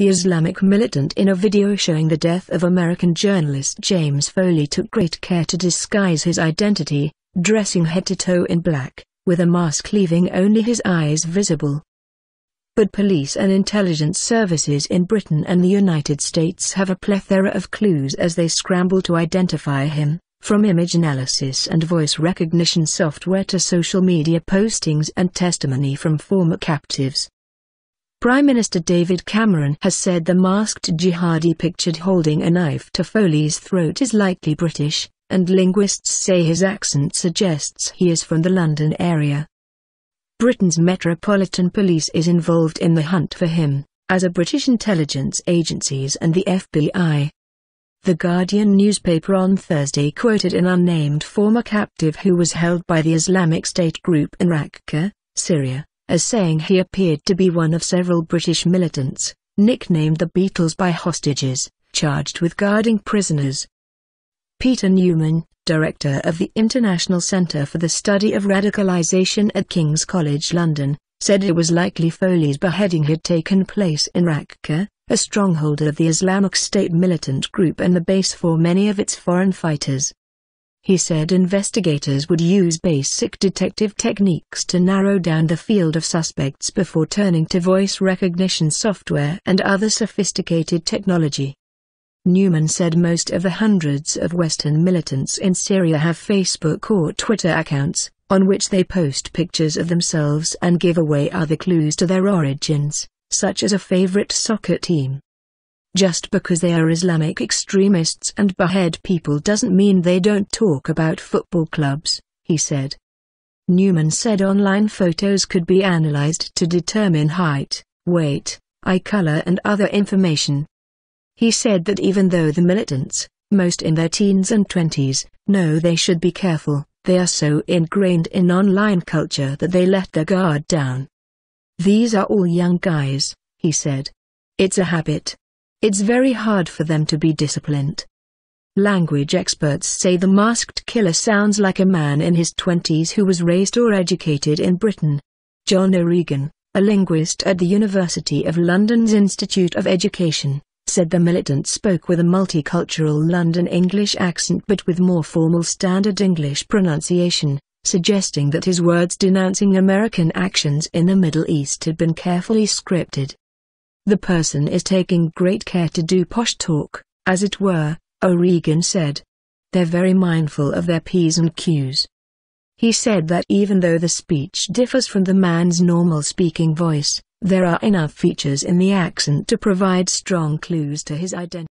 The Islamic militant in a video showing the death of American journalist James Foley took great care to disguise his identity, dressing head to toe in black, with a mask leaving only his eyes visible. But police and intelligence services in Britain and the United States have a plethora of clues as they scramble to identify him, from image analysis and voice recognition software to social media postings and testimony from former captives. Prime Minister David Cameron has said the masked jihadi pictured holding a knife to Foley's throat is likely British, and linguists say his accent suggests he is from the London area. Britain's Metropolitan Police is involved in the hunt for him, as are British intelligence agencies and the FBI. The Guardian newspaper on Thursday quoted an unnamed former captive who was held by the Islamic State group in Raqqa, Syria, as saying he appeared to be one of several British militants, nicknamed the Beatles by hostages, charged with guarding prisoners. Peter Newman, director of the International Centre for the Study of Radicalisation at King's College London, said it was likely Foley's beheading had taken place in Raqqa, a stronghold of the Islamic State militant group and the base for many of its foreign fighters. He said investigators would use basic detective techniques to narrow down the field of suspects before turning to voice recognition software and other sophisticated technology. Newman said most of the hundreds of Western militants in Syria have Facebook or Twitter accounts, on which they post pictures of themselves and give away other clues to their origins, such as a favorite soccer team. Just because they are Islamic extremists and behead people doesn't mean they don't talk about football clubs, he said. Newman said online photos could be analyzed to determine height, weight, eye color and other information. He said that even though the militants, most in their teens and 20s, know they should be careful, they are so ingrained in online culture that they let their guard down. These are all young guys, he said. It's a habit. It's very hard for them to be disciplined. Language experts say the masked killer sounds like a man in his 20s who was raised or educated in Britain. John O'Regan, a linguist at the University of London's Institute of Education, said the militant spoke with a multicultural London English accent but with more formal Standard English pronunciation, suggesting that his words denouncing American actions in the Middle East had been carefully scripted. The person is taking great care to do posh talk, as it were, O'Regan said. They're very mindful of their P's and Q's. He said that even though the speech differs from the man's normal speaking voice, there are enough features in the accent to provide strong clues to his identity.